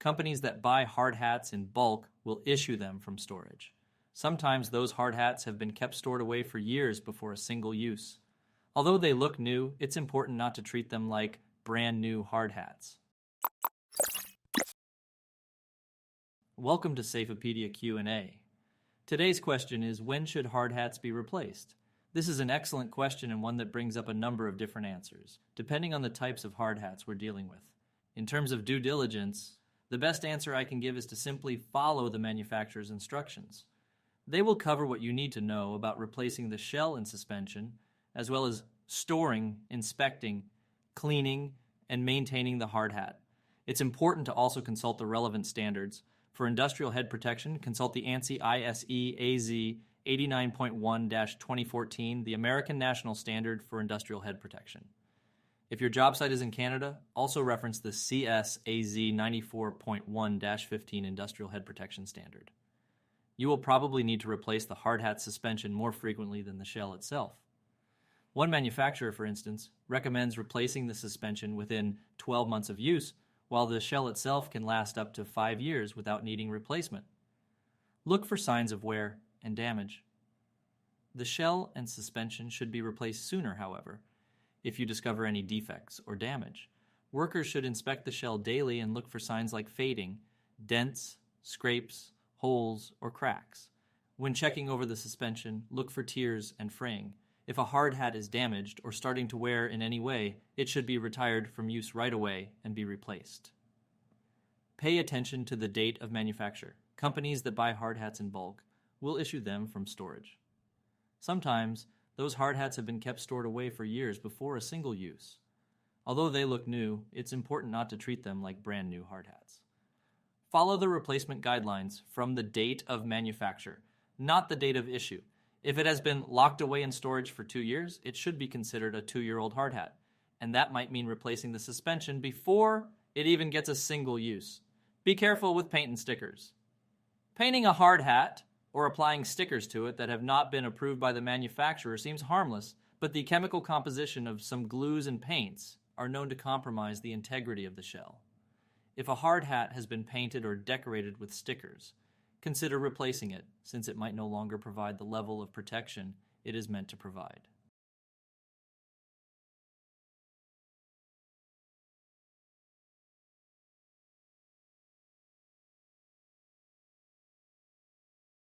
Companies that buy hard hats in bulk will issue them from storage. Sometimes those hard hats have been kept stored away for years before a single use. Although they look new, it's important not to treat them like brand new hard hats. Welcome to Safeopedia Q&A. Today's question is, when should hard hats be replaced? This is an excellent question and one that brings up a number of different answers, depending on the types of hard hats we're dealing with. In terms of due diligence, the best answer I can give is to simply follow the manufacturer's instructions. They will cover what you need to know about replacing the shell and suspension, as well as storing, inspecting, cleaning, and maintaining the hard hat. It's important to also consult the relevant standards. For industrial head protection, consult the ANSI ISEA Z89.1-2014, the American National Standard for Industrial Head Protection. If your job site is in Canada, also reference the ISEA Z89.1-15 Industrial Head Protection Standard. You will probably need to replace the hard hat suspension more frequently than the shell itself. One manufacturer, for instance, recommends replacing the suspension within 12 months of use, while the shell itself can last up to 5 years without needing replacement. Look for signs of wear and damage. The shell and suspension should be replaced sooner, however, if you discover any defects or damage. Workers should inspect the shell daily and look for signs like fading, dents, scrapes, holes, or cracks. When checking over the suspension, look for tears and fraying. If a hard hat is damaged or starting to wear in any way, it should be retired from use right away and be replaced. Pay attention to the date of manufacture. Companies that buy hard hats in bulk will issue them from storage. Sometimes, those hard hats have been kept stored away for years before a single use. Although they look new, it's important not to treat them like brand new hard hats. Follow the replacement guidelines from the date of manufacture, not the date of issue. If it has been locked away in storage for 2 years, it should be considered a 2-year-old hard hat, and that might mean replacing the suspension before it even gets a single use. Be careful with paint and stickers. Painting a hard hat or applying stickers to it that have not been approved by the manufacturer seems harmless, but the chemical composition of some glues and paints are known to compromise the integrity of the shell. If a hard hat has been painted or decorated with stickers, consider replacing it, since it might no longer provide the level of protection it is meant to provide.